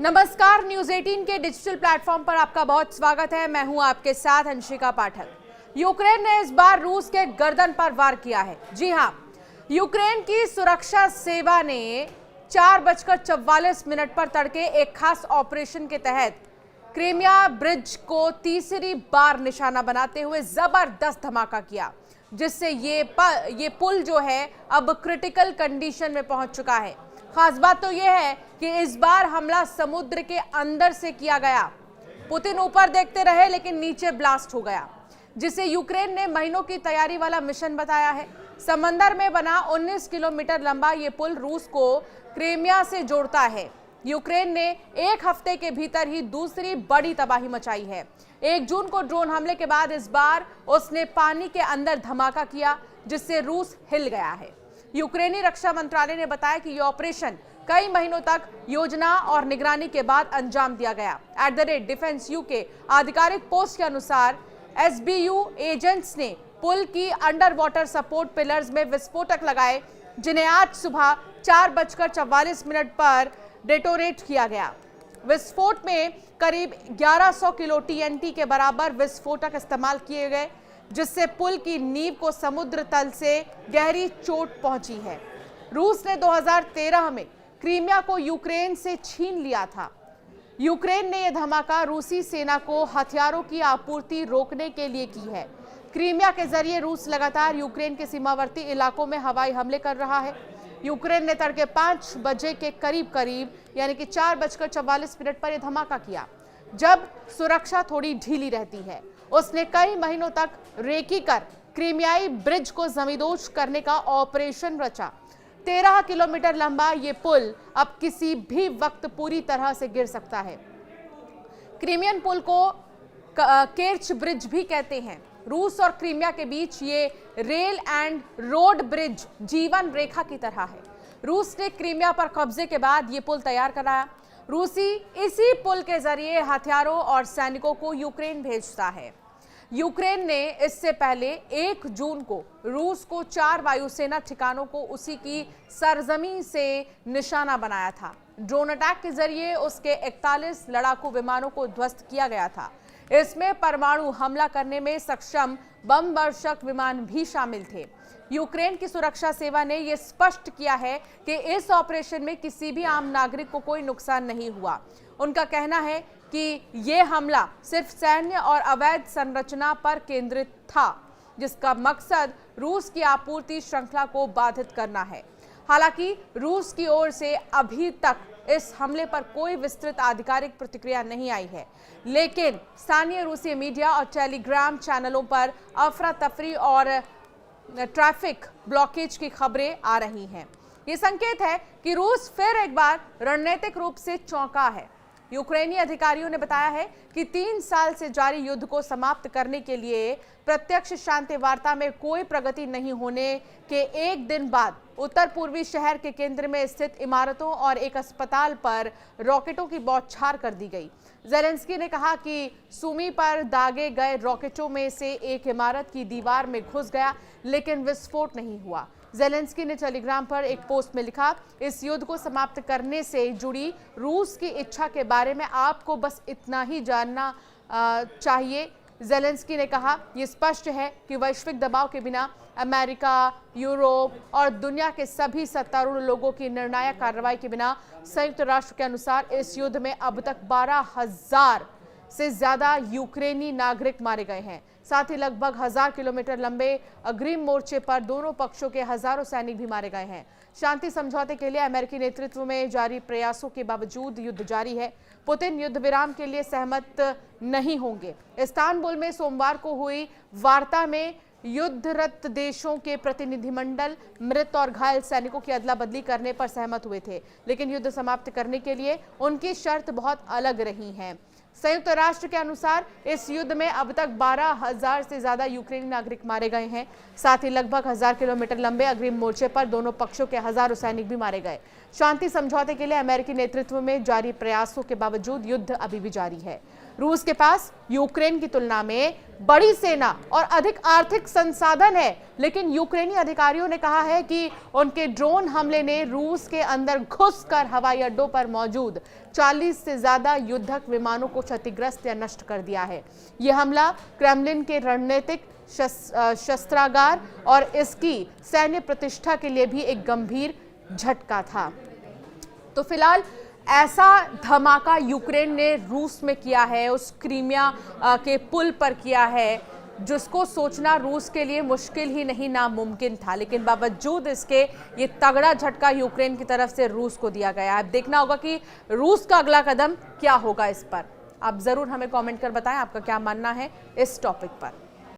नमस्कार, न्यूज 18 के digital platform पर आपका बहुत स्वागत है। मैं हूं आपके साथ अंशिका पाठक। यूक्रेन ने इस बार रूस के गर्दन पर वार किया है। जी हां, यूक्रेन की सुरक्षा सेवा ने 4:44 पर तड़के एक खास ऑपरेशन के तहत क्रीमिया ब्रिज को तीसरी बार निशाना बनाते हुए जबरदस्त धमाका किया, जिससे ये पुल जो है अब क्रिटिकल कंडीशन में पहुंच चुका है। खास बात तो यह है कि इस बार हमला समुद्र के अंदर से किया गया। पुतिन ऊपर देखते रहे लेकिन नीचे ब्लास्ट हो गया, जिसे यूक्रेन ने महीनों की तैयारी वाला मिशन बताया है। समंदर में बना 19 किलोमीटर लंबा ये पुल रूस को क्रीमिया से जोड़ता है। यूक्रेन ने एक हफ्ते के भीतर ही दूसरी बड़ी तबाही मचाई है। 1 जून को ड्रोन हमले के बाद इस बार उसने पानी के अंदर धमाका किया, जिससे रूस हिल गया है। यूक्रेनी रक्षा मंत्रालय ने बताया कि यह ऑपरेशन कई महीनों तक योजना और निगरानी के बाद अंजाम दिया गया। @डिफेंस यूके आधिकारिक पोस्ट के अनुसार SBU एजेंट्स ने पुल की अंडर वाटर सपोर्ट पिलर्स में विस्फोटक लगाए, जिन्हें आज सुबह 4:44 पर डेटोनेट किया गया। विस्फोट में करीब 1100 किलो TNT के बराबर विस्फोटक इस्तेमाल किए गए, जिससे पुल की नींव को समुद्र तल से गहरी चोट पहुंची है। रूस ने 2013 में क्रीमिया को यूक्रेन से छीन लिया था। यूक्रेन ने यह धमाका रूसी सेना को हथियारों की आपूर्ति रोकने के लिए की है। क्रीमिया के जरिए रूस लगातार यूक्रेन के सीमावर्ती इलाकों में हवाई हमले कर रहा है। यूक्रेन ने तड़के 5 बजे के करीब यानी कि 4:44 पर यह धमाका किया, जब सुरक्षा थोड़ी ढीली रहती है। उसने कई महीनों तक रेकी कर क्रीमियाई ब्रिज को जमींदोज करने का ऑपरेशन रचा। 13 किलोमीटर लंबा ये पुल अब किसी भी वक्त पूरी तरह से गिर सकता है। क्रीमियन पुल को केर्च ब्रिज भी कहते हैं। रूस और क्रीमिया के बीच ये रेल एंड रोड ब्रिज जीवन रेखा की तरह है। रूस ने क्रीमिया पर कब्जे के बाद ये पुल तैयार कराया। रूसी इसी पुल के जरिए हथियारों और सैनिकों को यूक्रेन भेजता है। यूक्रेन ने इससे पहले 1 जून को रूस को 4 वायुसेना ठिकानों को उसी की सरजमीं से निशाना बनाया था। ड्रोन अटैक के जरिए उसके 41 लड़ाकू विमानों को ध्वस्त किया गया था। इसमें परमाणु हमला करने में सक्षम बम वर्षक विमान भी शामिल थे। यूक्रेन की सुरक्षा सेवा ने यह स्पष्ट किया है कि इस ऑपरेशन में किसी भी आम नागरिक को कोई नुकसान नहीं हुआ। उनका कहना है कि यह हमला सिर्फ सैन्य और अवैध संरचना पर केंद्रित था, जिसका मकसद रूस की आपूर्ति श्रृंखला को बाधित करना है। हालांकि रूस की ओर से अभी तक इस हमले पर कोई विस्तृत आधिकारिक प्रतिक्रिया नहीं आई है, लेकिन स्थानीय रूसी मीडिया और टेलीग्राम चैनलों पर अफरा तफरी और ट्रैफिक ब्लॉकेज की खबरें आ रही हैं। ये संकेत है कि रूस फिर एक बार रणनीतिक रूप से चौंका है। यूक्रेनी अधिकारियों ने बताया है कि 3 साल से जारी युद्ध को समाप्त करने के लिए प्रत्यक्ष शांति वार्ता में कोई प्रगति नहीं होने के एक दिन बाद उत्तर पूर्वी शहर के केंद्र में स्थित इमारतों और एक अस्पताल पर रॉकेटों की बौछार कर दी गई। ज़ेलेंस्की ने कहा कि सुमी पर दागे गए रॉकेटों में से एक इमारत की दीवार में घुस गया, लेकिन विस्फोट नहीं हुआ। ज़ेलेंस्की ने टेलीग्राम पर एक पोस्ट में लिखा, इस युद्ध को समाप्त करने से जुड़ी रूस की इच्छा के बारे में आपको बस इतना ही जानना चाहिए। ज़ेलेंस्की ने कहा, यह स्पष्ट है कि वैश्विक दबाव के बिना अमेरिका, यूरोप और दुनिया के सभी सत्तारूढ़ लोगों की निर्णायक कार्रवाई के बिना संयुक्त राष्ट्र के अनुसार इस युद्ध में अब तक 12,000 से ज्यादा यूक्रेनी नागरिक मारे गए हैं। साथ ही लगभग 1000 किलोमीटर लंबे अग्रिम मोर्चे पर दोनों पक्षों के हजारों सैनिक भी मारे गए हैं। शांति समझौते के लिए अमेरिकी नेतृत्व में जारी प्रयासों के बावजूद युद्ध जारी है। पुतिन युद्ध विराम के लिए सहमत नहीं होंगे। इस्तांबुल में सोमवार को हुई वार्ता में युद्धरत देशों के प्रतिनिधिमंडल मृत और घायल सैनिकों की अदला बदली करने पर सहमत हुए थे, लेकिन युद्ध समाप्त करने के लिए उनकी शर्त बहुत अलग रही है। संयुक्त राष्ट्र के अनुसार इस युद्ध में अब तक 12,000 से ज्यादा यूक्रेनी नागरिक मारे गए हैं। साथ ही लगभग 1000 किलोमीटर लंबे अग्रिम मोर्चे पर दोनों पक्षों के हजारों सैनिक भी मारे गए। शांति समझौते के लिए अमेरिकी नेतृत्व में जारी प्रयासों के बावजूद युद्ध अभी भी जारी है। रूस के पास यूक्रेन की तुलना में बड़ी सेना और अधिक आर्थिक संसाधन है, लेकिन यूक्रेनी अधिकारियों ने कहा है कि उनके ड्रोन हमले ने रूस के अंदर घुसकर हवाई अड्डों पर मौजूद 40 से ज्यादा युद्धक विमानों को क्षतिग्रस्त या नष्ट कर दिया है। यह हमला क्रेमलिन के रणनीतिक शस्त्रागार और इसकी सैन्य प्रतिष्ठा के लिए भी एक गंभीर झटका था। तो फिलहाल ऐसा धमाका यूक्रेन ने रूस में किया है, उस क्रीमिया के पुल पर किया है, जिसको सोचना रूस के लिए मुश्किल ही नहीं नामुमकिन था। लेकिन बावजूद इसके ये तगड़ा झटका यूक्रेन की तरफ से रूस को दिया गया है। अब देखना होगा कि रूस का अगला कदम क्या होगा इस पर। आप जरूर हमें कमेंट कर बताएं आपका क्या मानना है इस टॉपिक पर।